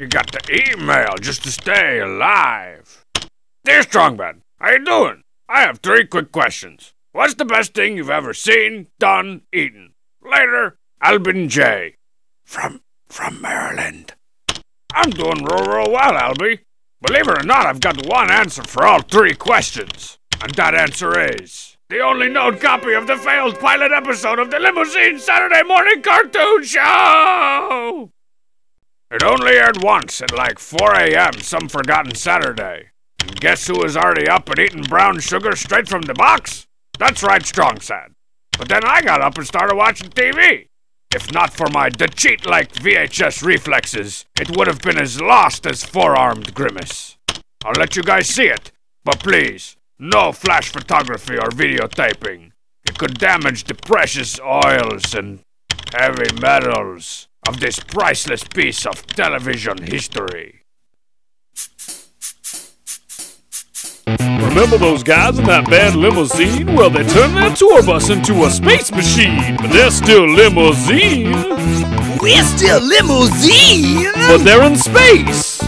You got to email just to stay alive. Dear Strongman, how you doing? I have 3 quick questions. What's the best thing you've ever seen, done, eaten? Later, Albin J. From Maryland. I'm doing real well, Albie. Believe it or not, I've got one answer for all 3 questions. And that answer is the only known copy of the failed pilot episode of the Limousine Saturday Morning Cartoon Show! It only aired once at like 4 a.m. some forgotten Saturday. And guess who was already up and eating brown sugar straight from the box? That's right, Strong said. But then I got up and started watching TV. If not for my cheat-like VHS reflexes, it would have been as lost as Four-Armed Grimace. I'll let you guys see it, but please, no flash photography or videotaping. It could damage the precious oils and heavy metals of this priceless piece of television history. Remember those guys in that bad limousine? Well, they turned their tour bus into a space machine, but they're still limousine. We're still limousine! But they're in space!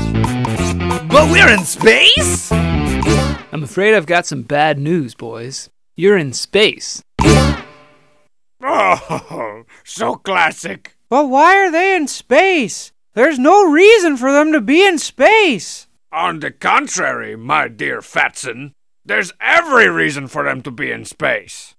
But we're in space? I'm afraid I've got some bad news, boys. You're in space. Oh, so classic. But why are they in space? There's no reason for them to be in space. On the contrary, my dear Fatson, there's every reason for them to be in space.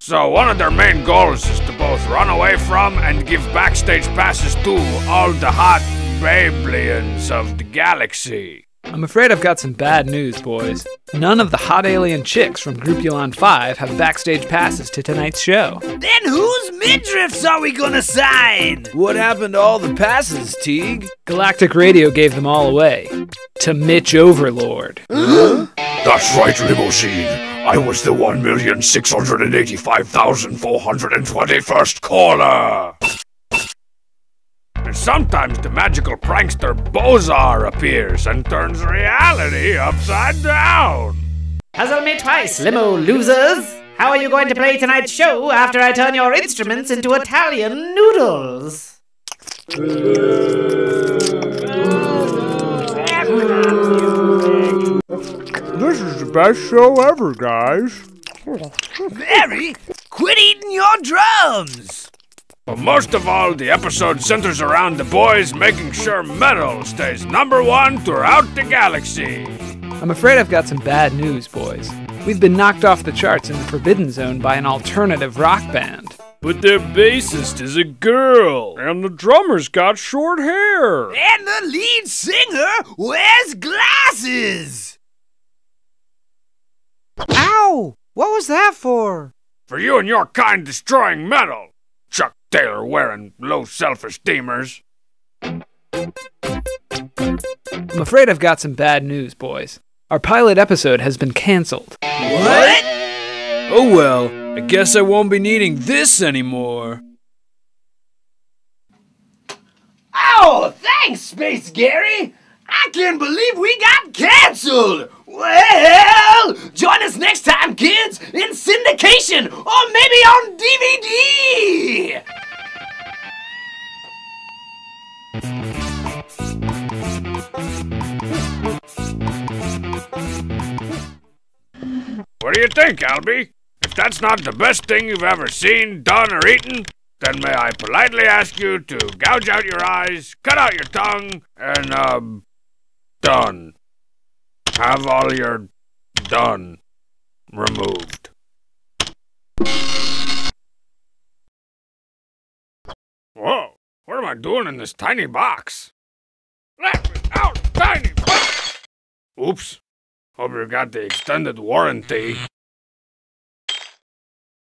So one of their main goals is to both run away from and give backstage passes to all the hot bablians of the galaxy. I'm afraid I've got some bad news, boys. None of the hot alien chicks from Groupulon 5 have backstage passes to tonight's show. Then whose midriffs are we gonna sign? What happened to all the passes, Teague? Galactic Radio gave them all away. To Mitch Overlord. That's right, Limousine. I was the 1,685,421st caller. And sometimes the magical prankster Bozar appears and turns reality upside down. Puzzle me twice, limo losers! How are you going to play tonight's show after I turn your instruments into Italian noodles? This is the best show ever, guys. Very! Quit eating your drums! But most of all, the episode centers around the boys making sure metal stays #1 throughout the galaxy. I'm afraid I've got some bad news, boys. We've been knocked off the charts in the Forbidden Zone by an alternative rock band. But their bassist is a girl, and the drummer's got short hair. And the lead singer wears glasses! Ow! What was that for? For you and your kind destroying metal, Chuck Taylor wearing low self-esteemers. I'm afraid I've got some bad news, boys. Our pilot episode has been canceled. What? Oh well, I guess I won't be needing this anymore. Oh, thanks, Space Gary! I can't believe we got canceled! Well, join us next time, kids, in syndication, or maybe on DVD! What do you think, Albie? If that's not the best thing you've ever seen, done, or eaten, then may I politely ask you to gouge out your eyes, cut out your tongue, and, done. Have all your done removed. Whoa, what am I doing in this tiny box? Let me out, tiny box! Oops. Hope you got the extended warranty.